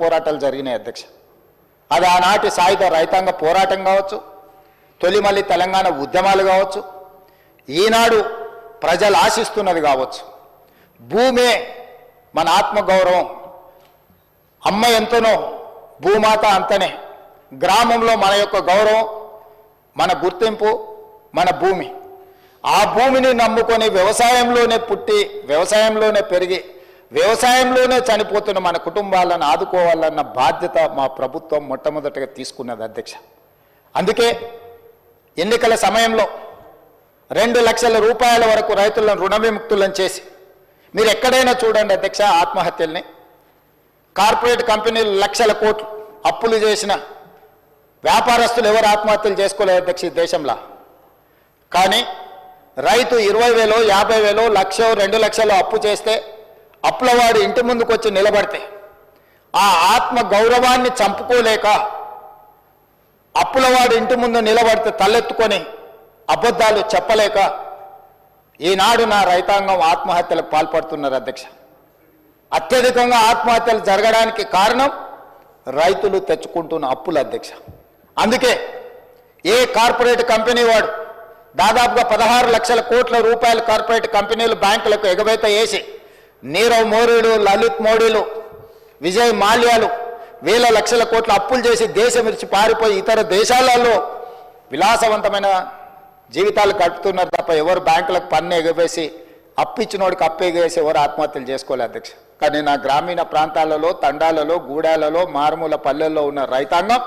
పోరాటాలు జరిగినాయి అధ్యక్ష. అది ఆనాటి సాయుధ రైతాంగ పోరాటం కావచ్చు, తొలిమల్లి తెలంగాణ ఉద్యమాలు కావచ్చు, ఈనాడు ప్రజలు ఆశిస్తున్నది కావచ్చు. భూమే మన ఆత్మగౌరవం. అమ్మ ఎంతనో భూమాత అంతనే. గ్రామంలో మన యొక్క గౌరవం, మన గుర్తింపు, మన భూమి. ఆ భూమిని నమ్ముకొని వ్యవసాయంలోనే పుట్టి, వ్యవసాయంలోనే పెరిగి, వ్యవసాయంలోనే చనిపోతున్న మన కుటుంబాలను ఆదుకోవాలన్న బాధ్యత మా ప్రభుత్వం మొట్టమొదటిగా తీసుకున్నది అధ్యక్ష. అందుకే ఎన్నికల సమయంలో 2 లక్షల రూపాయల వరకు రైతులను రుణ విముక్తులను చేసి, మీరు ఎక్కడైనా చూడండి అధ్యక్ష, ఆత్మహత్యల్ని, కార్పొరేట్ కంపెనీలు లక్షల కోట్లు అప్పులు చేసిన వ్యాపారస్తులు ఎవరు ఆత్మహత్యలు చేసుకోలేదు అధ్యక్ష ఈ దేశంలో. కానీ రైతు 20,000, 50,000, 1,00,000, 2 లక్షలు అప్పు చేస్తే, అప్పులవాడు ఇంటి ముందుకు వచ్చి నిలబడితే ఆ ఆత్మ గౌరవాన్ని చంపుకోలేక అప్పులవాడు ఇంటి ముందు నిలబడితే తలెత్తుకొని అబద్ధాలు చెప్పలేక ఈనాడు నా రైతాంగం ఆత్మహత్యలకు పాల్పడుతున్నారు అధ్యక్ష. అత్యధికంగా ఆత్మహత్యలు జరగడానికి కారణం రైతులు తెచ్చుకుంటున్న అప్పులు అధ్యక్ష. అందుకే ఏ కార్పొరేట్ కంపెనీ వాడు దాదాపుగా 16 లక్షల కోట్ల రూపాయల కార్పొరేట్ కంపెనీలు బ్యాంకులకు ఎగవేత వేసి నీరవ్ మోడీలు, లలిత్ మోడీలు, విజయ్ మాల్యాలు వేల లక్షల కోట్ల అప్పులు చేసి దేశం విడిచి పారిపోయి ఇతర దేశాలలో విలాసవంతమైన జీవితాలు గడుపుతున్నారు తప్ప ఎవరు బ్యాంకులకు పన్ను ఎగవేసి అప్పిచ్చినోడికి అప్పు ఎగవేసి ఎవరు ఆత్మహత్యలు చేసుకోలేదు అధ్యక్ష. కానీ నా గ్రామీణ ప్రాంతాలలో, తండాలలో, గూడాలలో, మారుమూల పల్లెల్లో ఉన్న రైతాంగం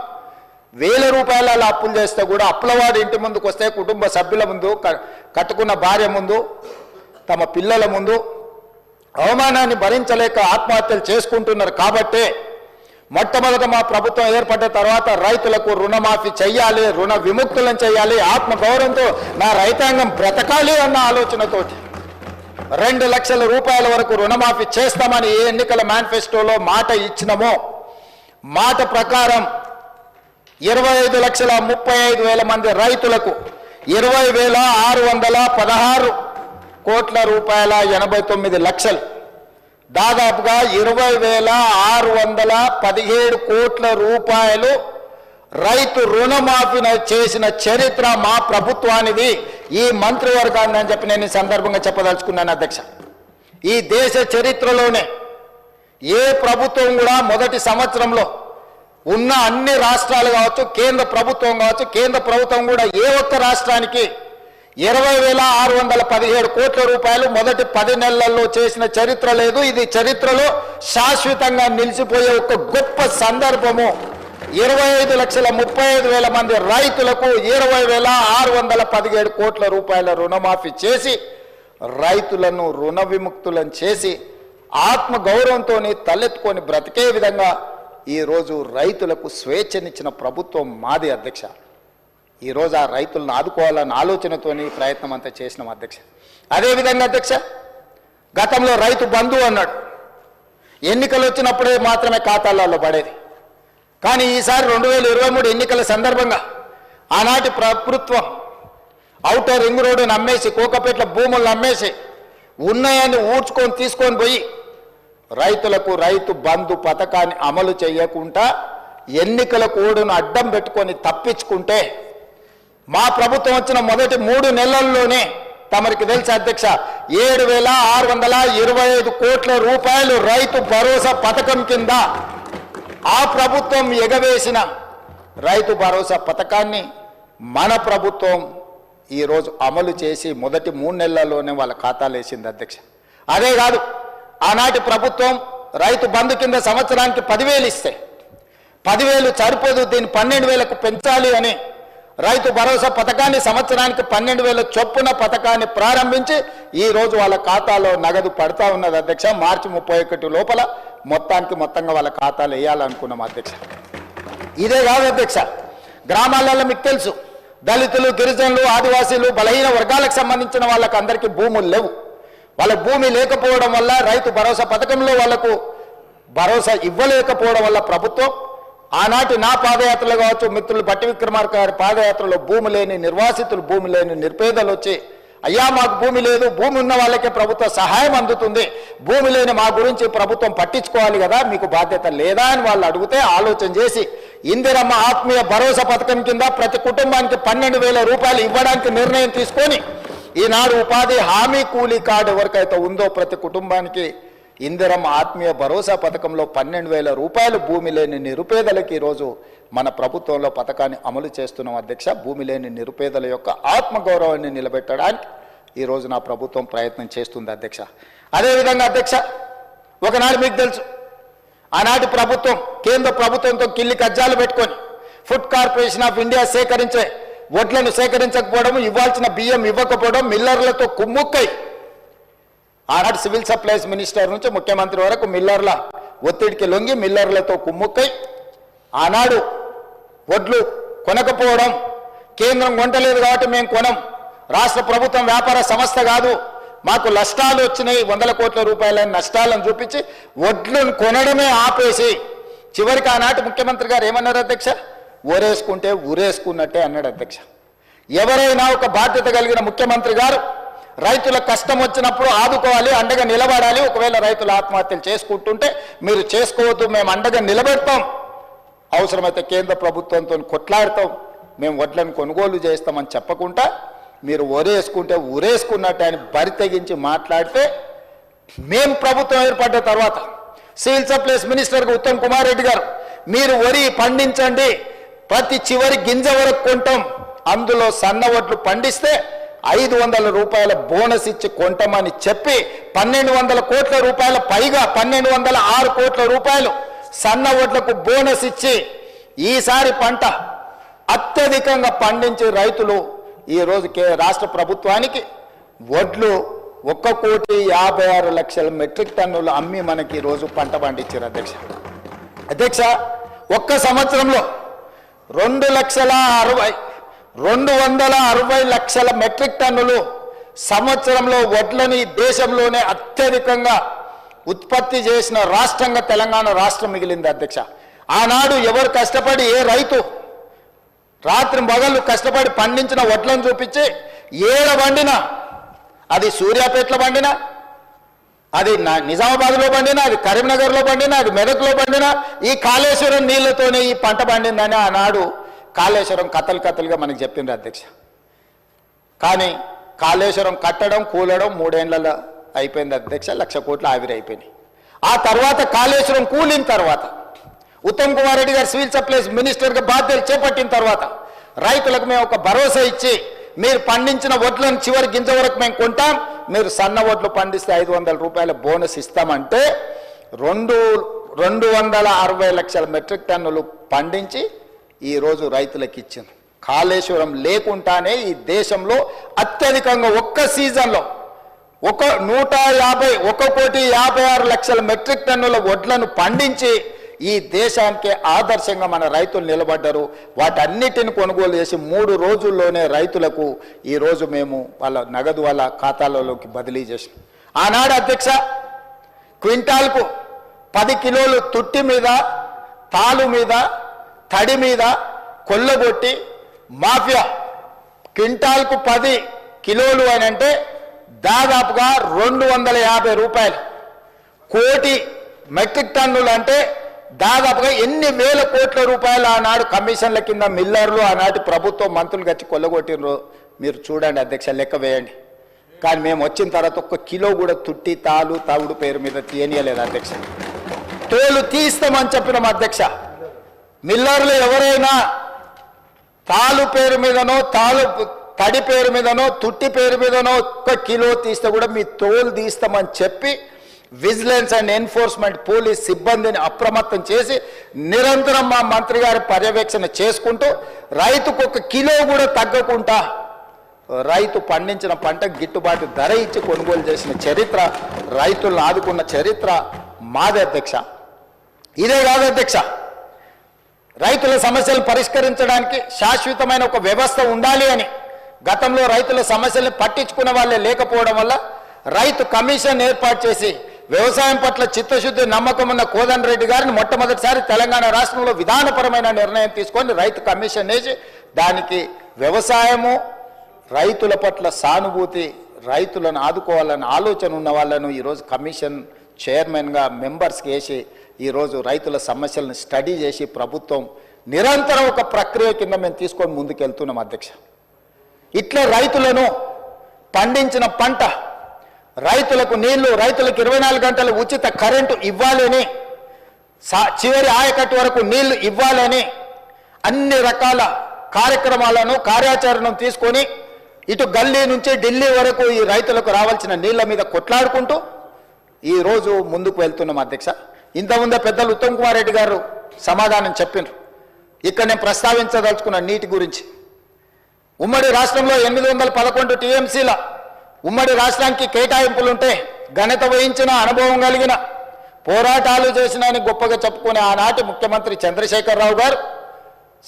వేల రూపాయల అప్పులు చేస్తే కూడా అప్పులవాడు ఇంటి ముందుకు వస్తే కుటుంబ సభ్యుల ముందు, కట్టుకున్న భార్య ముందు, తమ పిల్లల ముందు అవమానాన్ని భరించలేక ఆత్మహత్యలు చేసుకుంటున్నారు. కాబట్టే మొట్టమొదట మా ప్రభుత్వం ఏర్పడ్డ తర్వాత రైతులకు రుణమాఫీ చెయ్యాలి, రుణ విముక్తులను చేయాలి, ఆత్మగౌరవంతో నా రైతాంగం బ్రతకాలి అన్న ఆలోచనతోటి 2 లక్షల రూపాయల వరకు రుణమాఫీ చేస్తామని ఏ ఎన్నికల మేనిఫెస్టోలో మాట ఇచ్చినామో మాట ప్రకారం 25,35,000 మంది రైతులకు 20,616 కోట్ల రూపాయల 89 లక్షలు, దాదాపుగా 20,617 కోట్ల రూపాయలు రైతు రుణమాఫీ చేసిన చరిత్ర మా ప్రభుత్వానిది, ఈ మంత్రివర్గాన్ని అని చెప్పి నేను ఈ సందర్భంగా చెప్పదలుచుకున్నాను అధ్యక్ష. ఈ దేశ చరిత్రలోనే ఏ ప్రభుత్వం కూడా మొదటి సంవత్సరంలో ఉన్న అన్ని రాష్ట్రాలు కావచ్చు, కేంద్ర ప్రభుత్వం కావచ్చు, కేంద్ర ప్రభుత్వం కూడా ఏ ఒక్క రాష్ట్రానికి 20,617 కోట్ల రూపాయలు మొదటి 10 నెలల్లో చేసిన చరిత్ర లేదు. ఇది చరిత్రలో శాశ్వతంగా నిలిచిపోయే ఒక గొప్ప సందర్భము. 25,35,000 మంది రైతులకు 20,617 కోట్ల రూపాయల రుణమాఫీ చేసి రైతులను రుణ విముక్తులను చేసి ఆత్మగౌరవంతో తలెత్తుకొని బ్రతికే విధంగా ఈరోజు రైతులకు స్వేచ్ఛనిచ్చిన ప్రభుత్వం మాది అధ్యక్ష. ఈరోజు ఆ రైతులను ఆదుకోవాలన్న ఆలోచనతోని ప్రయత్నం అంతా చేసినాం అధ్యక్ష. అదేవిధంగా అధ్యక్ష, గతంలో రైతు బంధు అన్నాడు, ఎన్నికలు వచ్చినప్పుడే మాత్రమే ఖాతాలలో పడేది. కానీ ఈసారి 2023 ఎన్నికల సందర్భంగా ఆనాటి ప్రభుత్వం ఔటర్ రింగ్ రోడ్డును అమ్మేసి, కోకపేట్ల భూములను అమ్మేసి ఉన్నాయని ఊడ్చుకొని తీసుకొని పోయి రైతులకు రైతు బంధు పథకాన్ని అమలు చేయకుండా ఎన్నికల కోడ్ను అడ్డం పెట్టుకొని తప్పించుకుంటే మా ప్రభుత్వం వచ్చిన మొదటి 3 నెలల్లోనే తమరికి తెలుసు అధ్యక్ష 7,625 కోట్ల రూపాయలు రైతు భరోసా పథకం కింద ఆ ప్రభుత్వం ఎగవేసిన రైతు భరోసా పథకాన్ని మన ప్రభుత్వం ఈరోజు అమలు చేసి మొదటి 3 నెలల్లోనే వాళ్ళ ఖాతాలు వేసింది అధ్యక్ష. అదే కాదు, ఆనాటి ప్రభుత్వం రైతు బంధు కింద సంవత్సరానికి 10,000 ఇస్తే 10,000 సరిపోదు, దీన్ని 12,000కు పెంచాలి అని రైతు భరోసా పథకాన్ని సంవత్సరానికి 12,000 చొప్పున పథకాన్ని ప్రారంభించి ఈరోజు వాళ్ళ ఖాతాలో నగదు పడతా ఉన్నది అధ్యక్ష. మార్చి 31 లోపల మొత్తంగా వాళ్ళ ఖాతాలు వేయాలనుకున్నాం అధ్యక్ష. ఇదే కాదు అధ్యక్ష, గ్రామాలలో మీకు తెలుసు దళితులు, గిరిజనులు, ఆదివాసీలు, బలహీన వర్గాలకు సంబంధించిన వాళ్ళకి అందరికీ భూములు లేవు. వాళ్ళకు భూమి లేకపోవడం వల్ల రైతు భరోసా పథకంలో వాళ్లకు భరోసా ఇవ్వలేకపోవడం వల్ల ప్రభుత్వం ఆనాటి నా పాదయాత్రలు కావచ్చు, మిత్రులు బట్టి విక్రమార్క గారి పాదయాత్రలో భూమి లేని నిర్వాసితులు, భూమి లేని నిరుపేదలు వచ్చి అయ్యా మాకు భూమి లేదు, భూమి ఉన్న వాళ్ళకే ప్రభుత్వ సహాయం అందుతుంది, భూమి లేని మా గురించి ప్రభుత్వం పట్టించుకోవాలి కదా, మీకు బాధ్యత లేదా అని వాళ్ళు అడిగితే ఆలోచన చేసి ఇందిరమ్మ ఆత్మీయ భరోసా పథకం కింద ప్రతి కుటుంబానికి 12,000 రూపాయలు ఇవ్వడానికి నిర్ణయం తీసుకొని ఈనాడు ఉపాధి హామీ కూలీ కార్డు ఎవరికైతే ఉందో ప్రతి కుటుంబానికి ఇందిరమ్మ ఆత్మీయ భరోసా పథకంలో 12,000 రూపాయలు భూమి లేని నిరుపేదలకు ఈరోజు మన ప్రభుత్వంలో పథకాన్ని అమలు చేస్తున్నాం అధ్యక్ష. భూమి లేని నిరుపేదల యొక్క ఆత్మగౌరవాన్ని నిలబెట్టడానికి ఈరోజు నా ప్రభుత్వం ప్రయత్నం చేస్తుంది అధ్యక్ష. అదేవిధంగా అధ్యక్ష, ఒకనాడు మీకు తెలుసు, ఆనాటి ప్రభుత్వం కేంద్ర ప్రభుత్వంతో కిల్లి కజ్జాలు పెట్టుకొని ఫుడ్ కార్పొరేషన్ ఆఫ్ ఇండియా సేకరించే వడ్లను సేకరించకపోవడం, ఇవ్వాల్సిన బియ్యం ఇవ్వకపోవడం, మిల్లర్లతో కుమ్ముక్కై ఆనాటి సివిల్ సప్లైస్ మినిస్టర్ నుంచి ముఖ్యమంత్రి వరకు మిల్లర్ల ఒత్తిడికి లొంగి మిల్లర్లతో కుమ్ముక్కై ఆనాడు వడ్లు కొనకపోవడం, కేంద్రం కొంటలేదు కాబట్టి మేము కొనం, రాష్ట్ర ప్రభుత్వం వ్యాపార సంస్థ కాదు, మాకు నష్టాలు వచ్చినాయి, 100 కోట్ల రూపాయల నష్టాలను చూపించి వడ్లను కొనడమే ఆపేసి చివరికి ఆనాటి ముఖ్యమంత్రి గారు ఏమన్నారు అధ్యక్ష? ఊరేసుకుంటే ఊరేసుకున్నట్టే అన్నాడు అధ్యక్ష. ఎవరైనా ఒక బాధ్యత కలిగిన ముఖ్యమంత్రి గారు రైతుల కష్టం వచ్చినప్పుడు ఆదుకోవాలి, అండగా నిలబడాలి. ఒకవేళ రైతులు ఆత్మహత్యలు చేసుకుంటుంటే మీరు చేసుకోవద్దు, మేము అండగా నిలబెడతాం, అవసరమైతే కేంద్ర ప్రభుత్వంతో కొట్లాడతాం, మేము వడ్లను కొనుగోలు చేస్తామని చెప్పకుండా మీరు ఊరేసుకుంటే ఊరేసుకున్నట్టు అని బరి తెగించి మాట్లాడితే మేము ప్రభుత్వం ఏర్పడ్డ తర్వాత సివిల్ సప్లైస్ మినిస్టర్గా ఉత్తమ్ కుమార్ రెడ్డి గారు మీరు వరి పండించండి, ప్రతి చివరి గింజ వరకు కొంటాం, అందులో సన్న వడ్లు పండిస్తే 500 రూపాయల బోనస్ ఇచ్చి కొంటామని చెప్పి 1200 కోట్ల రూపాయల పైగా 1206 కోట్ల రూపాయలు సన్న వడ్లకు బోనస్ ఇచ్చి ఈసారి పంట అత్యధికంగా పండించే రైతులు ఈరోజు రాష్ట్ర ప్రభుత్వానికి వడ్లు 1,56,00,000 మెట్రిక్ టన్నులు అమ్మి మనకి ఈరోజు పంట పండించారు అధ్యక్ష. అధ్యక్ష, ఒక్క సంవత్సరంలో 260 లక్షల మెట్రిక్ టన్నులు సంవత్సరంలో వడ్లని దేశంలోనే అత్యధికంగా ఉత్పత్తి చేసిన రాష్ట్రంగా తెలంగాణ రాష్ట్రం మిగిలింది అధ్యక్ష. ఆనాడు ఎవరు కష్టపడి ఏ రైతు రాత్రి మగళ్ళు కష్టపడి పండించిన వడ్లను చూపించి ఏడ పండినా, అది సూర్యాపేటలో పండినా, అది నిజామాబాద్లో పండినా, అది కరీంనగర్లో పండినా, అది మెదక్లో పండినా ఈ కాళేశ్వరం నీళ్లతోనే ఈ పంట పండిందని ఆనాడు కాళేశ్వరం కథలుగా మనకు చెప్పింది అధ్యక్ష. కానీ కాళేశ్వరం కట్టడం కూలడం 3 ఏళ్లలో అయిపోయింది అధ్యక్ష, 1,00,000 కోట్లు ఆవిరి అయిపోయినాయి. ఆ తర్వాత కాళేశ్వరం కూలిన తర్వాత ఉత్తమ్ కుమార్ రెడ్డి గారు సివిల్ సప్లైస్ మినిస్టర్గా బాధ్యతలు చేపట్టిన తర్వాత రైతులకు మేము ఒక భరోసా ఇచ్చి మీరు పండించిన వడ్లను చివరి గింజ వరకు మేము కొంటాం, మీరు సన్న వడ్లు పండిస్తే 500 రూపాయల బోనస్ ఇస్తామంటే 260 లక్షల మెట్రిక్ టన్నులు పండించి ఈరోజు రైతులకు ఇచ్చింది. కాళేశ్వరం లేకుండానే ఈ దేశంలో అత్యధికంగా ఒక్క సీజన్లో 1,56,00,000 మెట్రిక్ టన్నుల వడ్లను పండించి ఈ దేశానికి ఆదర్శంగా మన రైతులు నిలబడ్డారు. వాటన్నిటిని కొనుగోలు చేసి 3 రోజుల్లోనే రైతులకు ఈరోజు మేము వాళ్ళ నగదు వాళ్ళ ఖాతాలలోకి బదిలీ చేసాం. ఆనాడు అధ్యక్ష క్వింటాల్కు 10 కిలోలు తుట్టి మీద, తాలు మీద, తడి మీద కొల్లగొట్టి మాఫియా క్వింటాల్కు 10 కిలోలు అని అంటే దాదాపుగా 250 రూపాయలు, కోటి మెట్రిక్ టన్నులు అంటే దాదాపుగా ఎన్ని వేల కోట్ల రూపాయలు ఆనాడు కమిషన్ల కింద మిల్లర్లు ఆనాటి ప్రభుత్వం మంత్రులు గచ్చి కొల్లగొట్టినరు. మీరు చూడండి అధ్యక్ష, లెక్క వేయండి. కానీ మేము వచ్చిన తర్వాత 1 కిలో కూడా తుట్టి తాలు తవుడు పేరు మీద తీయనీయలేదు అధ్యక్ష. తోలు తీస్తామని చెప్పినాం అధ్యక్ష. మిల్లర్లు ఎవరైనా తాలు పేరు మీదనో, తడి పేరు మీదనో, తుట్టి పేరు మీదనో 1 కిలో తీస్తే కూడా మీ తోలు తీస్తామని చెప్పి విజిలెన్స్ అండ్ ఎన్ఫోర్స్మెంట్ పోలీస్ సిబ్బందిని అప్రమత్తం చేసి నిరంతరం మా మంత్రి గారి పర్యవేక్షణ చేసుకుంటూ రైతుకు 1 కిలో కూడా తగ్గకుండా రైతు పండించిన పంట గిట్టుబాటు ధర ఇచ్చి కొనుగోలు చేసిన చరిత్ర, రైతులను ఆదుకున్న చరిత్ర మాది అధ్యక్ష. ఇదే కాదు అధ్యక్ష, రైతుల సమస్యలు పరిష్కరించడానికి శాశ్వతమైన ఒక వ్యవస్థ ఉండాలి అని గతంలో రైతుల సమస్యలను పట్టించుకున్న వాళ్ళే లేకపోవడం వల్ల రైతు కమిషన్ ఏర్పాటు చేసి వ్యవసాయం పట్ల చిత్తశుద్ధి నమ్మకం ఉన్న కోదండ రెడ్డి గారిని మొట్టమొదటిసారి తెలంగాణ రాష్ట్రంలో విధానపరమైన నిర్ణయం తీసుకొని రైతు కమిషన్ వేసి దానికి వ్యవసాయము రైతుల పట్ల సానుభూతి, రైతులను ఆదుకోవాలన్న ఆలోచన ఉన్న వాళ్ళను ఈరోజు కమిషన్ చైర్మన్గా మెంబర్స్కి వేసి ఈరోజు రైతుల సమస్యలను స్టడీ చేసి ప్రభుత్వం నిరంతరం ఒక ప్రక్రియ కింద మేము తీసుకొని ముందుకెళ్తున్నాం అధ్యక్ష. ఇట్లా రైతులను పండించిన పంట, రైతులకు నీళ్లు, రైతులకు 24 గంటలు ఉచిత కరెంటు ఇవ్వాలని, చివరి ఆయకట్టు వరకు నీళ్లు ఇవ్వాలని అన్ని రకాల కార్యక్రమాలను కార్యాచరణను తీసుకొని ఇటు గల్లీ నుంచి ఢిల్లీ వరకు ఈ రైతులకు రావాల్సిన నీళ్ల మీద కొట్లాడుకుంటూ ఈరోజు ముందుకు వెళ్తున్నాం అధ్యక్ష. ఇంతకుముందే పెద్దలు ఉత్తమ్ కుమార్ రెడ్డి గారు సమాధానం చెప్పినారు. ఇక్కడ నేను ప్రస్తావించదలుచుకున్న నీటి గురించి. ఉమ్మడి రాష్ట్రంలో 811 టీఎంసీల ఉమ్మడి రాష్ట్రానికి కేటాయింపులుంటే ఘనత వహించిన, అనుభవం కలిగిన, పోరాటాలు చేసిన అని గొప్పగా చెప్పుకునే ఆనాటి ముఖ్యమంత్రి చంద్రశేఖరరావు గారు,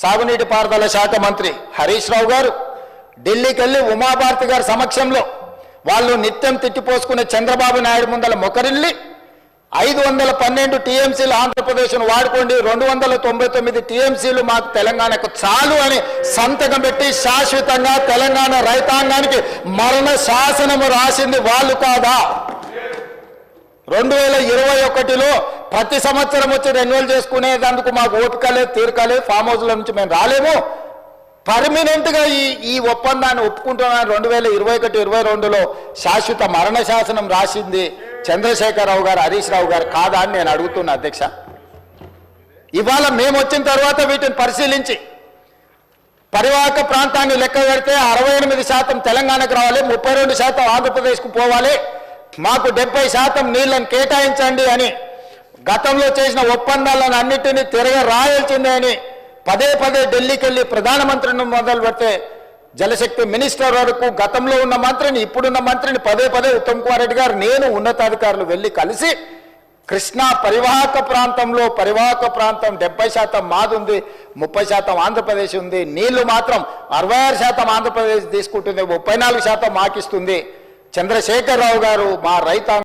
సాగునీటి పారుదల శాఖ మంత్రి హరీష్ రావు గారు ఢిల్లీకి వెళ్ళి ఉమాభారతి గారి సమక్షంలో వాళ్ళు నిత్యం తిట్టిపోసుకునే చంద్రబాబు నాయుడు ముందల మొకరిల్లి 512 టీఎంసీలు ఆంధ్రప్రదేశ్ను వాడుకోండి, 299 టీఎంసీలు మాకు తెలంగాణకు చాలు అని సంతకం పెట్టి శాశ్వతంగా తెలంగాణ రైతాంగానికి మరణ శాసనము రాసింది వాళ్ళు కాదా? 2021లో ప్రతి సంవత్సరం వచ్చి రెన్యువల్ చేసుకునేందుకు మాకు ఓపిక లేదు, తీరిక లేదు, ఫామ్ హౌస్ల నుంచి మేము రాలేము. పర్మనెంట్గా ఈ ఒప్పందాన్ని ఒప్పుకుంటున్నాను 2021-22లో శాశ్వత మరణ శాసనం రాసింది చంద్రశేఖరరావు గారు, హరీష్ రావు గారు కాదా అని నేను అడుగుతున్నా అధ్యక్ష. ఇవాళ మేము వచ్చిన తర్వాత వీటిని పరిశీలించి పరివాహక ప్రాంతాన్ని లెక్క పెడితే 68% తెలంగాణకు రావాలి, 32% ఆంధ్రప్రదేశ్కు పోవాలి, మాకు 70% నీళ్లను కేటాయించండి అని గతంలో చేసిన ఒప్పందాలను అన్నిటినీ తిరగ రాయాల్సిందే అని పదే ఢిల్లీకి వెళ్ళి ప్రధానమంత్రిని మొదలు పెడితే జలశక్తి మినిస్టర్ వరకు గతంలో ఉన్న మంత్రిని, ఇప్పుడున్న మంత్రిని పదే ఉత్తమ్ కుమార్ రెడ్డి గారు, నేను ఉన్నతాధికారులు వెళ్ళి కలిసి కృష్ణా పరివాహక ప్రాంతంలో పరివాహక ప్రాంతం 70% మాదుంది, 30% ఆంధ్రప్రదేశ్ ఉంది, నీళ్లు మాత్రం 66% ఆంధ్రప్రదేశ్ తీసుకుంటుంది, 34% మాకిస్తుంది. చంద్రశేఖరరావు గారు మా రైతాంగం